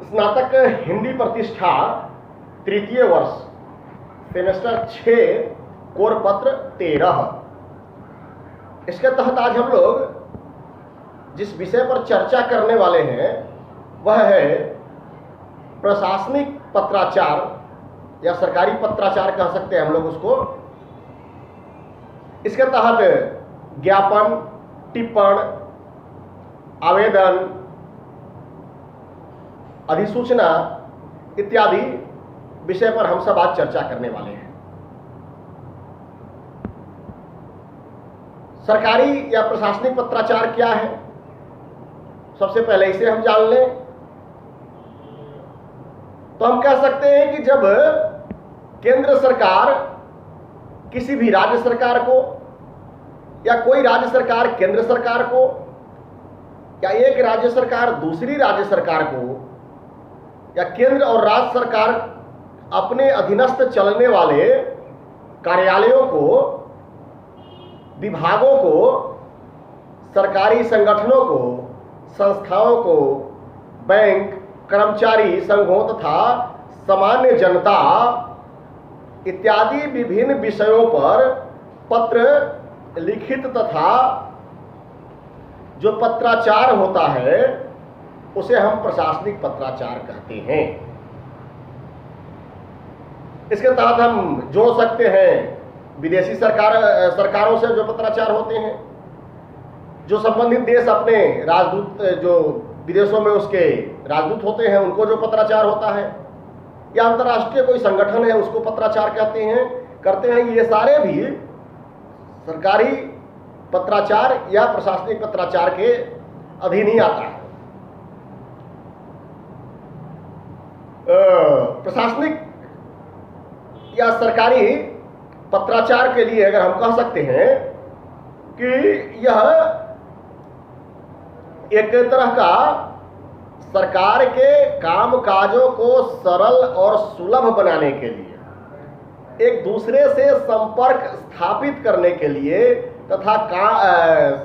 स्नातक हिंदी प्रतिष्ठा तृतीय वर्ष सेमेस्टर 6 कोर पत्र 13। इसके तहत आज हम लोग जिस विषय पर चर्चा करने वाले हैं वह है प्रशासनिक पत्राचार या सरकारी पत्राचार कह सकते हैं हम लोग उसको। इसके तहत ज्ञापन, टिप्पण, आवेदन, अधिसूचना इत्यादि विषय पर हम सब आज चर्चा करने वाले हैं। सरकारी या प्रशासनिक पत्राचार क्या है, सबसे पहले इसे हम जान लें। तो हम कह सकते हैं कि जब केंद्र सरकार किसी भी राज्य सरकार को या कोई राज्य सरकार केंद्र सरकार को या एक राज्य सरकार दूसरी राज्य सरकार को या केंद्र और राज्य सरकार अपने अधीनस्थ चलने वाले कार्यालयों को, विभागों को, सरकारी संगठनों को, संस्थाओं को, बैंक, कर्मचारी संघों तथा सामान्य जनता इत्यादि विभिन्न विषयों पर पत्र लिखित तथा जो पत्राचार होता है उसे हम प्रशासनिक पत्राचार कहते हैं। इसके तहत हम जोड़ सकते हैं विदेशी सरकारों से जो पत्राचार होते हैं, जो संबंधित देश अपने राजदूत जो विदेशों में उसके राजदूत होते हैं उनको जो पत्राचार होता है, या अंतर्राष्ट्रीय कोई संगठन है उसको पत्राचार करते हैं। ये सारे भी सरकारी पत्राचार या प्रशासनिक पत्राचार के अधीन ही आता है। प्रशासनिक या सरकारी पत्राचार के लिए अगर हम कह सकते हैं कि यह एक तरह का सरकार के कामकाजों को सरल और सुलभ बनाने के लिए, एक दूसरे से संपर्क स्थापित करने के लिए तथा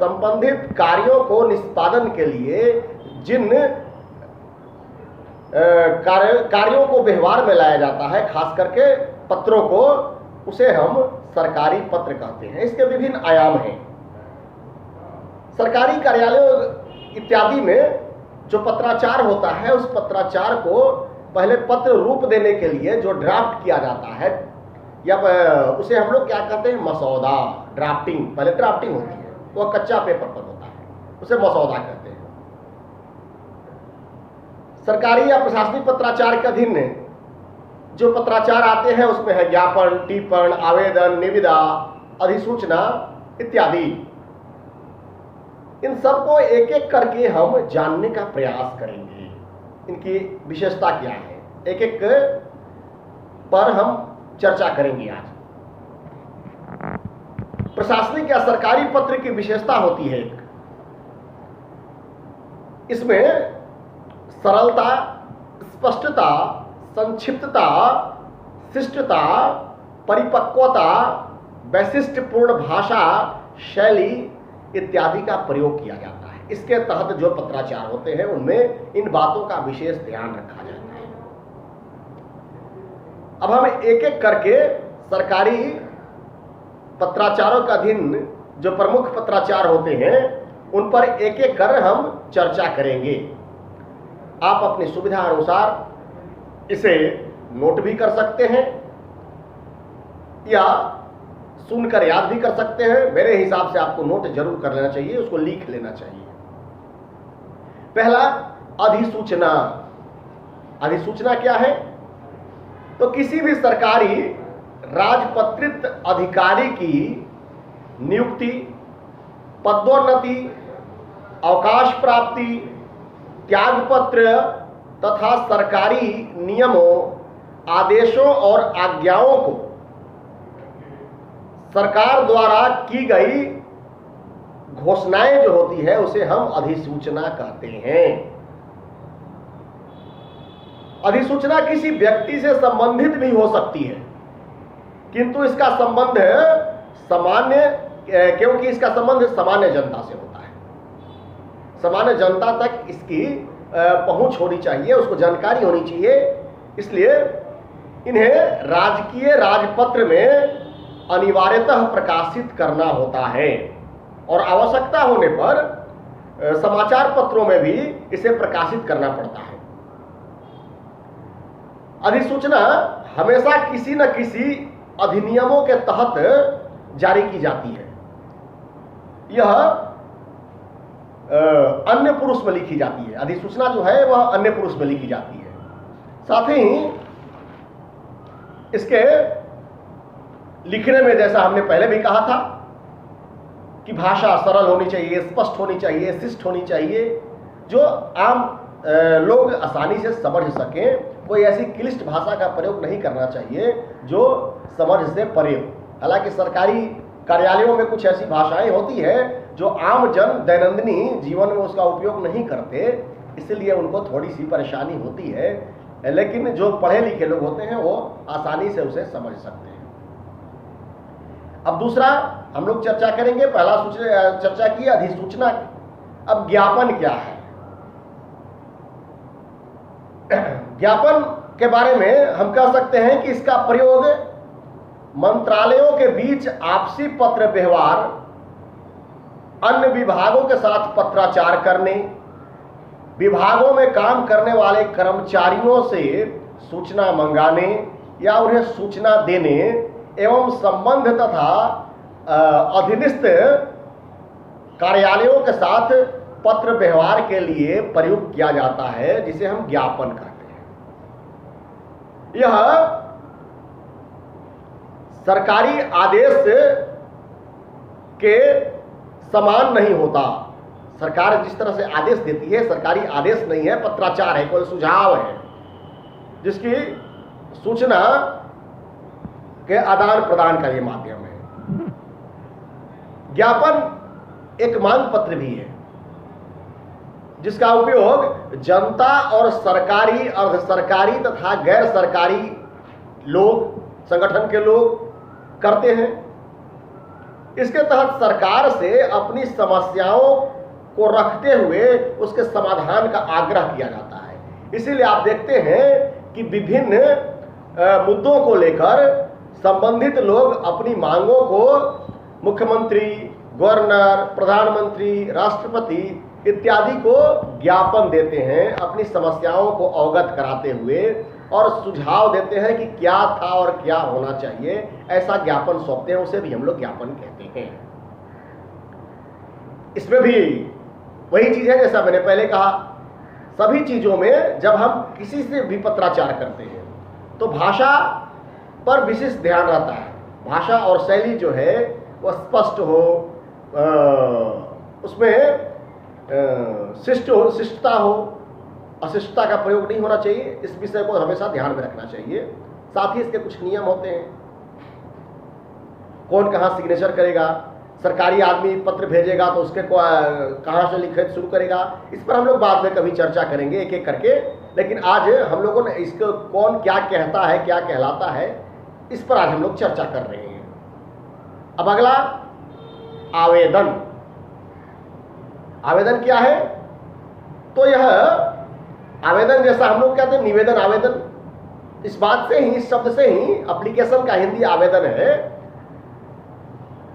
संबंधित कार्यों को निष्पादन के लिए जिन कार्यों को व्यवहार में लाया जाता है, खास करके पत्रों को, उसे हम सरकारी पत्र कहते हैं। इसके विभिन्न आयाम हैं। सरकारी कार्यालयों इत्यादि में जो पत्राचार होता है उस पत्राचार को पहले पत्र रूप देने के लिए जो ड्राफ्ट किया जाता है या उसे हम लोग क्या कहते हैं, मसौदा, ड्राफ्टिंग। पहले ड्राफ्टिंग होती है, वह कच्चा पेपर पर होता है, उसे मसौदा कहते हैं। सरकारी या प्रशासनिक पत्राचार के अधीन जो पत्राचार आते हैं उसमें है ज्ञापन, टिप्पण, आवेदन, निविदा, अधिसूचना इत्यादि। इन सबको एक एक करके हम जानने का प्रयास करेंगे, इनकी विशेषता क्या है, एक एक पर हम चर्चा करेंगे आज। प्रशासनिक या सरकारी पत्र की विशेषता होती है एक, इसमें सरलता, स्पष्टता, संक्षिप्तता, शिष्टता, परिपक्वता, वैशिष्ट्यपूर्ण भाषा शैली इत्यादि का प्रयोग किया जाता है। इसके तहत जो पत्राचार होते हैं उनमें इन बातों का विशेष ध्यान रखा जाता है। अब हम एक एक करके सरकारी पत्राचारों के अधीन जो प्रमुख पत्राचार होते हैं उन पर एक एक कर हम चर्चा करेंगे। आप अपनी सुविधा अनुसार इसे नोट भी कर सकते हैं या सुनकर याद भी कर सकते हैं। मेरे हिसाब से आपको नोट जरूर कर लेना चाहिए, उसको लिख लेना चाहिए। पहला, अधिसूचना। अधिसूचना क्या है? तो किसी भी सरकारी राजपत्रित अधिकारी की नियुक्ति, पदोन्नति, अवकाश प्राप्ति, त्यागपत्र तथा सरकारी नियमों, आदेशों और आज्ञाओं को सरकार द्वारा की गई घोषणाएं जो होती है उसे हम अधिसूचना कहते हैं। अधिसूचना किसी व्यक्ति से संबंधित भी हो सकती है, किंतु इसका संबंध क्योंकि इसका संबंध सामान्य जनता से होता है। सामान्य जनता तक इसकी पहुंच होनी चाहिए, उसको जानकारी होनी चाहिए। इसलिए इन्हें राजकीय राजपत्र में अनिवार्यतः प्रकाशित करना होता है और आवश्यकता होने पर समाचार पत्रों में भी इसे प्रकाशित करना पड़ता है। अधिसूचना हमेशा किसी न किसी अधिनियमों के तहत जारी की जाती है। यह अन्य पुरुष में लिखी जाती है। अधिसूचना जो है वह अन्य पुरुष में लिखी जाती है। साथ ही इसके लिखने में, जैसा हमने पहले भी कहा था, कि भाषा सरल होनी चाहिए, स्पष्ट होनी चाहिए, शिष्ट होनी चाहिए, जो आम लोग आसानी से समझ सकें। कोई ऐसी क्लिष्ट भाषा का प्रयोग नहीं करना चाहिए जो समझ से परे हो। हालांकि सरकारी कार्यालयों में कुछ ऐसी भाषाएं होती है जो आम जन दैनंदिनी जीवन में उसका उपयोग नहीं करते, इसलिए उनको थोड़ी सी परेशानी होती है, लेकिन जो पढ़े लिखे लोग होते हैं वो आसानी से उसे समझ सकते हैं। अब दूसरा हम लोग चर्चा करेंगे, पहला चर्चा की अधिसूचना की। अब ज्ञापन क्या है? ज्ञापन के बारे में हम कह सकते हैं कि इसका प्रयोग मंत्रालयों के बीच आपसी पत्र व्यवहार, अन्य विभागों के साथ पत्राचार करने, विभागों में काम करने वाले कर्मचारियों से सूचना मंगाने या उन्हें सूचना देने एवं संबंध तथा अधीनस्थ कार्यालयों के साथ पत्र व्यवहार के लिए प्रयुक्त किया जाता है, जिसे हम ज्ञापन कहते हैं। यह सरकारी आदेश के समान नहीं होता। सरकार जिस तरह से आदेश देती है, सरकारी आदेश नहीं है, पत्राचार है, कोई सुझाव है जिसकी सूचना के आदान प्रदान का ये माध्यम है। ज्ञापन एक मांग पत्र भी है जिसका उपयोग जनता और सरकारी, अर्ध सरकारी तथा गैर सरकारी लोग, संगठन के लोग करते हैं। इसके तहत सरकार से अपनी समस्याओं को रखते हुए उसके समाधान का आग्रह किया जाता है। इसीलिए आप देखते हैं कि विभिन्न मुद्दों को लेकर संबंधित लोग अपनी मांगों को मुख्यमंत्री, गवर्नर, प्रधानमंत्री, राष्ट्रपति इत्यादि को ज्ञापन देते हैं, अपनी समस्याओं को अवगत कराते हुए और सुझाव देते हैं कि क्या था और क्या होना चाहिए। ऐसा ज्ञापन सौंपते हैं, उसे भी हम लोग ज्ञापन कहते हैं। इसमें भी वही चीज है जैसा मैंने पहले कहा, सभी चीजों में जब हम किसी से भी पत्राचार करते हैं तो भाषा पर विशेष ध्यान रहता है। भाषा और शैली जो है वह स्पष्ट हो, उसमें शिष्टता हो, अशिष्टता का प्रयोग नहीं होना चाहिए। इस विषय को हमेशा ध्यान में रखना चाहिए। साथ ही इसके कुछ नियम होते हैं, कौन कहाँ सिग्नेचर करेगा, सरकारी आदमी पत्र भेजेगा तो उसके कहाँ से लिखित शुरू करेगा, इस पर हम लोग बाद में कभी चर्चा करेंगे एक एक करके। लेकिन आज हम लोगों ने इसको कौन क्या कहता है, क्या कहलाता है, इस पर आज हम लोग चर्चा कर रहे हैं। अब अगला आवेदन। आवेदन क्या है? तो यह आवेदन जैसा हम लोग कहते हैं निवेदन, आवेदन, इस बात से ही, इस शब्द से ही एप्लीकेशन का हिंदी आवेदन है।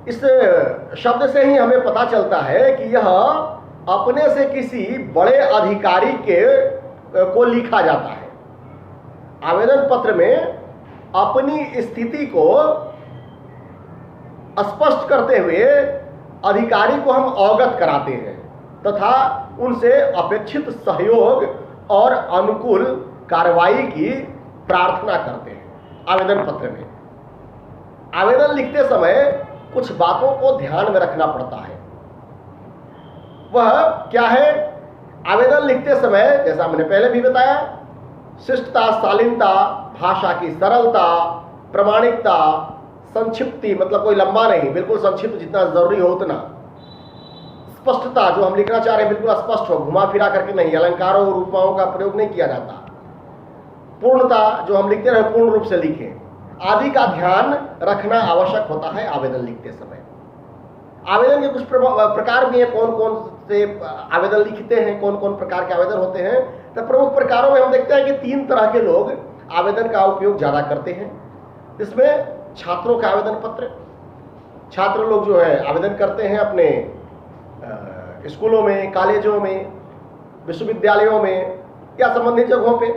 इस शब्द से ही हमें पता चलता है कि यह अपने से किसी बड़े अधिकारी को लिखा जाता है। आवेदन पत्र में अपनी स्थिति को स्पष्ट करते हुए अधिकारी को हम अवगत कराते हैं तथा उनसे अपेक्षित सहयोग और अनुकूल कार्रवाई की प्रार्थना करते हैं। आवेदन पत्र में आवेदन लिखते समय कुछ बातों को ध्यान में रखना पड़ता है। वह क्या है? आवेदन लिखते समय, जैसा मैंने पहले भी बताया, शिष्टता, शालीनता, भाषा की सरलता, प्रामाणिकता, संक्षिप्ति, मतलब कोई लंबा नहीं, बिल्कुल संक्षिप्त, जितना जरूरी हो उतना, स्पष्टता, जो हम लिखना चाह रहे हैं बिल्कुल स्पष्ट हो, घुमा फिरा करके नहीं, अलंकारों और उपमाओं का प्रयोग नहीं किया जाता, पूर्णता, जो हम लिखते रहे पूर्ण रूप से लिखें, आदि का ध्यान रखना आवश्यक होता है आवेदन लिखते समय। आवेदन के कुछ प्रकार भी हैं, कौन कौन से आवेदन लिखते हैं, कौन कौन प्रकार के आवेदन होते हैं। तो प्रमुख प्रकारों में हम देखते हैं कि 3 तरह के लोग आवेदन का उपयोग ज़्यादा करते हैं। इसमें छात्रों के आवेदन पत्र, छात्र लोग जो है आवेदन करते हैं अपने स्कूलों में, कॉलेजों में, विश्वविद्यालयों में या संबंधित जगहों पे।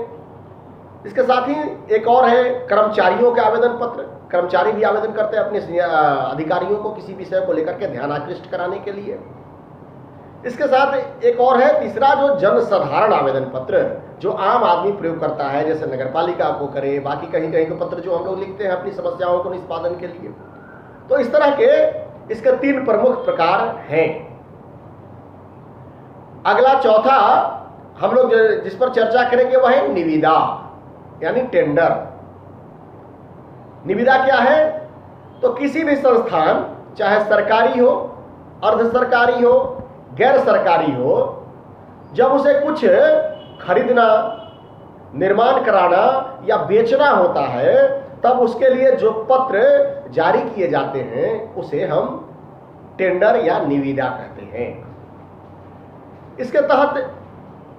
इसके साथ ही एक और है कर्मचारियों के आवेदन पत्र। कर्मचारी भी आवेदन करते हैं अपने अधिकारियों को किसी विषय को लेकर के ध्यान आकृष्ट कराने के लिए। इसके साथ एक और है तीसरा, जो जन साधारण आवेदन पत्र, जो आम आदमी प्रयोग करता है, जैसे नगरपालिका को करे, बाकी कहीं कहीं के पत्र जो हम लोग लिखते हैं अपनी समस्याओं को निष्पादन के लिए। तो इस तरह के इसके 3 प्रमुख प्रकार हैं। अगला चौथा हम लोग जिस पर चर्चा करेंगे वह है निविदा, यानी टेंडर। निविदा क्या है? तो किसी भी संस्थान, चाहे सरकारी हो, अर्ध सरकारी हो, गैर सरकारी हो, जब उसे कुछ खरीदना, निर्माण कराना या बेचना होता है, तब उसके लिए जो पत्र जारी किए जाते हैं उसे हम टेंडर या निविदा कहते हैं। इसके तहत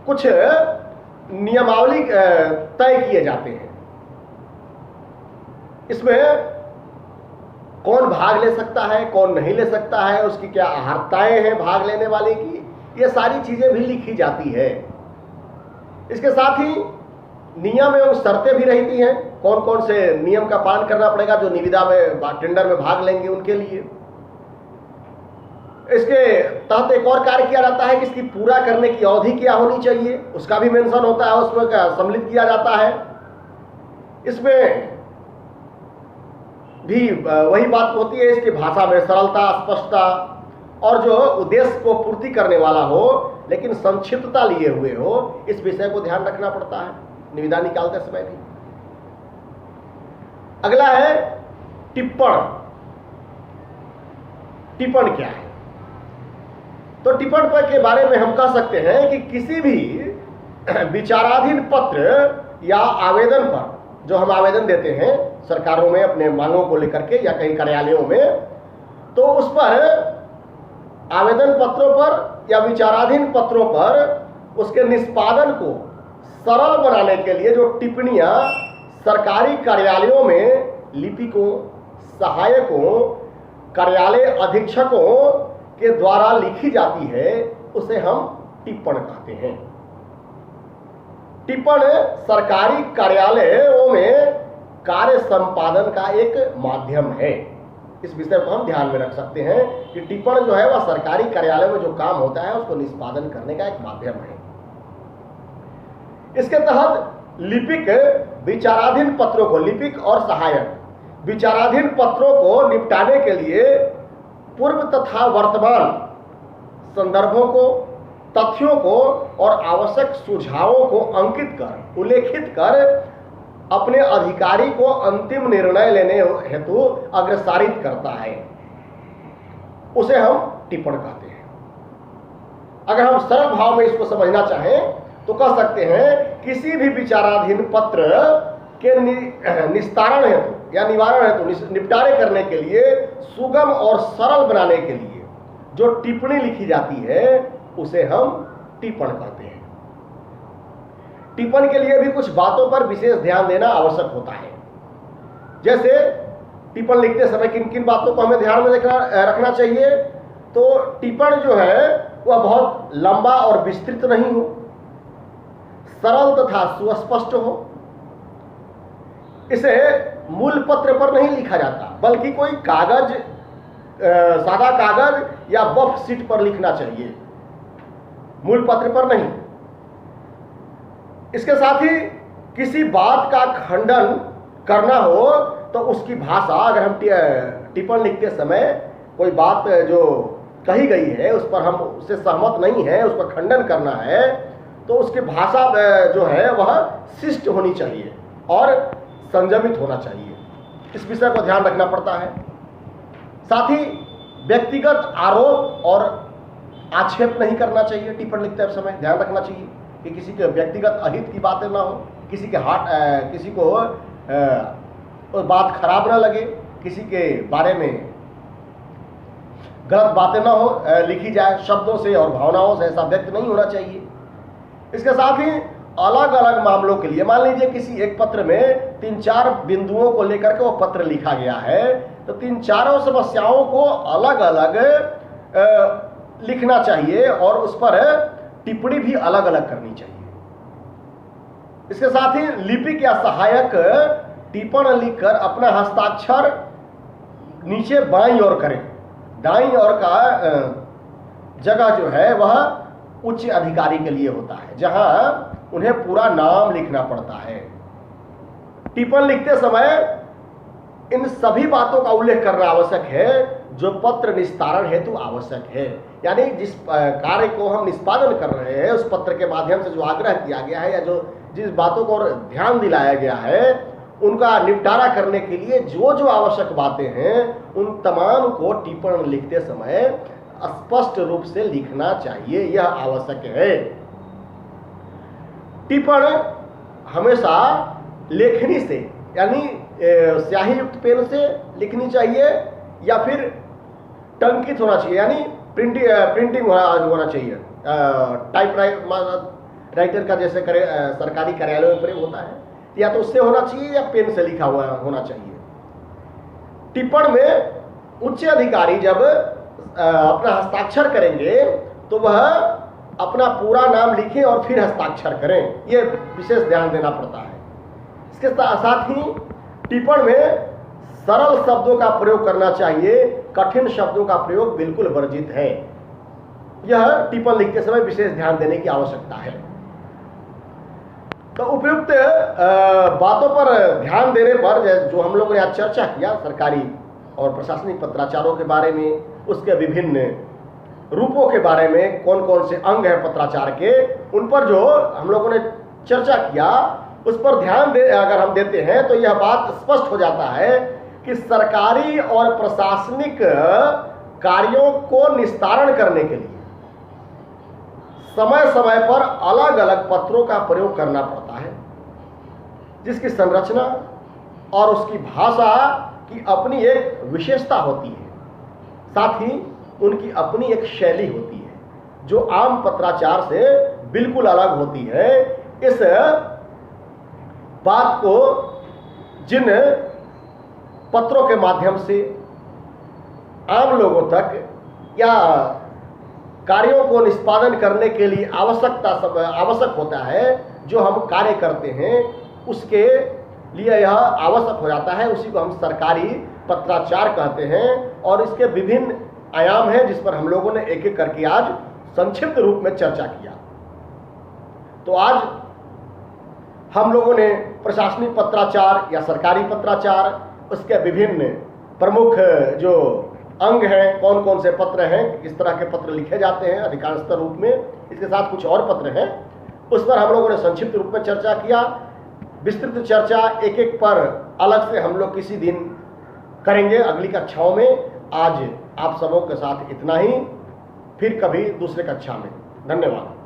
कुछ नियमावली तय किए जाते हैं। इसमें कौन भाग ले सकता है, कौन नहीं ले सकता है, उसकी क्या अहर्ताएं हैं भाग लेने वाले की, ये सारी चीजें भी लिखी जाती है। इसके साथ ही नियम एवं शर्तें भी रहती हैं, कौन कौन से नियम का पालन करना पड़ेगा जो निविदा में, टेंडर में भाग लेंगे उनके लिए। इसके तहत एक और कार्य किया जाता है कि इसकी पूरा करने की अवधि क्या होनी चाहिए, उसका भी मेंशन होता है, उसमें सम्मिलित किया जाता है। इसमें भी वही बात होती है, इसकी भाषा में सरलता, स्पष्टता और जो उद्देश्य को पूर्ति करने वाला हो लेकिन संक्षिप्तता लिए हुए हो, इस विषय को ध्यान रखना पड़ता है निविदा निकालते समय भी। अगला है टिप्पण। टिप्पण क्या है? तो टिप्पण के बारे में हम कह सकते हैं कि किसी भी विचाराधीन पत्र या आवेदन पर, जो हम आवेदन देते हैं सरकारों में अपने मांगों को लेकर के या कहीं कार्यालयों में, तो उस पर आवेदन पत्रों पर या विचाराधीन पत्रों पर उसके निष्पादन को सरल बनाने के लिए जो टिप्पणियां सरकारी कार्यालयों में लिपिकों, सहायकों, कार्यालय अधीक्षकों के द्वारा लिखी जाती है, उसे हम टिप्पण कहते हैं। टिप्पण सरकारी कार्यालयों में कार्य संपादन का एक माध्यम है। इस विषय को हम ध्यान में रख सकते हैं कि टिप्पण जो है वह सरकारी कार्यालय में जो काम होता है उसको निष्पादन करने का एक माध्यम है। इसके तहत लिपिक विचाराधीन पत्रों को, लिपिक और सहायक विचाराधीन पत्रों को निपटाने के लिए पूर्व तथा वर्तमान संदर्भों को, तथ्यों को और आवश्यक सुझावों को अंकित कर, उल्लेखित कर अपने अधिकारी को अंतिम निर्णय लेने हेतु अग्रसारित करता है, उसे हम टिप्पण कहते हैं। अगर हम सरल भाव में इसको समझना चाहें तो कह सकते हैं किसी भी विचाराधीन पत्र के निस्तारण हेतु या निवारण हेतु, निपटारे करने के लिए, सुगम और सरल बनाने के लिए जो टिप्पणी लिखी जाती है उसे हम टिप्पण कहते हैं। टिप्पण के लिए भी कुछ बातों पर विशेष ध्यान देना आवश्यक होता है। जैसे टिप्पण लिखते समय किन किन बातों को हमें ध्यान में रखना चाहिए? तो टिप्पण जो है वह बहुत लंबा और विस्तृत नहीं हो, सरल तथा सुस्पष्ट हो। इसे मूल पत्र पर नहीं लिखा जाता, बल्कि कोई कागज, सादा कागज या बफ शीट पर लिखना चाहिए, मूल पत्र पर नहीं। इसके साथ ही किसी बात का खंडन करना हो तो उसकी भाषा, अगर हम टिप्पण लिखते समय कोई बात जो कही गई है उस पर हम उससे सहमत नहीं है, उसका खंडन करना है, तो उसकी भाषा जो है वह शिष्ट होनी चाहिए और संयमित होना चाहिए। इस विषय को ध्यान रखना पड़ता है। साथ ही व्यक्तिगत आरोप और आक्षेप नहीं करना चाहिए। टिप्पण लिखते समय ध्यान रखना चाहिए कि किसी के व्यक्तिगत अहित की बातें ना हो, किसी के किसी को बात खराब ना लगे, किसी के बारे में गलत बातें ना हो लिखी जाए, शब्दों से और भावनाओं से ऐसा व्यक्त नहीं होना चाहिए। इसके साथ ही अलग अलग मामलों के लिए, मान लीजिए किसी एक पत्र में 3-4 बिंदुओं को लेकर के वो पत्र लिखा गया है, तो 3-4 समस्याओं को अलग अलग लिखना चाहिए और उस पर टिप्पणी भी अलग अलग करनी चाहिए। इसके साथ ही लिपिक या सहायक टिप्पणी लिखकर अपना हस्ताक्षर नीचे बाईं ओर करें। दाईं ओर का जगह जो है वह उच्च अधिकारी के लिए होता है, जहां उन्हें पूरा नाम लिखना पड़ता है। टिप्पणी लिखते समय इन सभी बातों का उल्लेख करना आवश्यक है जो पत्र निस्तारण हेतु आवश्यक है। यानी जिस कार्य को हम निष्पादन कर रहे हैं उस पत्र के माध्यम से जो आग्रह किया गया है या जो जिस बातों को ध्यान दिलाया गया है उनका निपटारा करने के लिए जो जो आवश्यक बातें हैं उन तमाम को टिप्पणी लिखते समय स्पष्ट रूप से लिखना चाहिए, यह आवश्यक है। टिप्पणी हमेशा लेखनी से यानी स्याही युक्त पेन से लिखनी चाहिए या फिर टंकित होना चाहिए, यानी प्रिंटिंग होना चाहिए। टाइप राइटर का जैसे सरकारी कार्यालयों में प्रयोग होता है, या तो उससे होना चाहिए या पेन से लिखा हुआ होना चाहिए। टिप्पणी में उच्च अधिकारी जब अपना हस्ताक्षर करेंगे तो वह अपना पूरा नाम लिखें और फिर हस्ताक्षर करें, यह विशेष ध्यान देना पड़ता है। इसके साथ ही टिप्पणी में सरल शब्दों का प्रयोग करना चाहिए, कठिन शब्दों का प्रयोग बिल्कुल वर्जित है। यह टिप्पणी लिखते समय विशेष ध्यान देने की आवश्यकता है। तो उपयुक्त बातों पर ध्यान देने पर जो हम लोगों ने आज चर्चा किया सरकारी और प्रशासनिक पत्राचारों के बारे में, उसके विभिन्न रूपों के बारे में, कौन कौन से अंग हैं पत्राचार के, उन पर जो हम लोगों ने चर्चा किया उस पर ध्यान अगर हम देते हैं तो यह बात स्पष्ट हो जाता है कि सरकारी और प्रशासनिक कार्यों को निस्तारण करने के लिए समय समय पर अलग अलग पत्रों का प्रयोग करना पड़ता है, जिसकी संरचना और उसकी भाषा की अपनी एक विशेषता होती है, साथ ही उनकी अपनी एक शैली होती है जो आम पत्राचार से बिल्कुल अलग होती है। इस बात को जिन पत्रों के माध्यम से आम लोगों तक या कार्यों को निष्पादन करने के लिए आवश्यक होता है, जो हम कार्य करते हैं उसके लिए यह आवश्यक हो जाता है, उसी को हम सरकारी पत्राचार कहते हैं। और इसके विभिन्न आयाम हैं जिस पर हम लोगों ने एक एक करके आज संक्षिप्त रूप में चर्चा किया। तो आज हम लोगों ने प्रशासनिक पत्राचार या सरकारी पत्राचार, उसके विभिन्न प्रमुख जो अंग हैं, कौन कौन से पत्र हैं, किस तरह के पत्र लिखे जाते हैं अधिकांशतः रूप में, इसके साथ कुछ और पत्र हैं, उस पर हम लोगों ने संक्षिप्त रूप में चर्चा किया। विस्तृत चर्चा एक एक पर अलग से हम लोग किसी दिन करेंगे अगली कक्षाओं में। आज आप सबों के साथ इतना ही, फिर कभी दूसरे कक्षा में। धन्यवाद।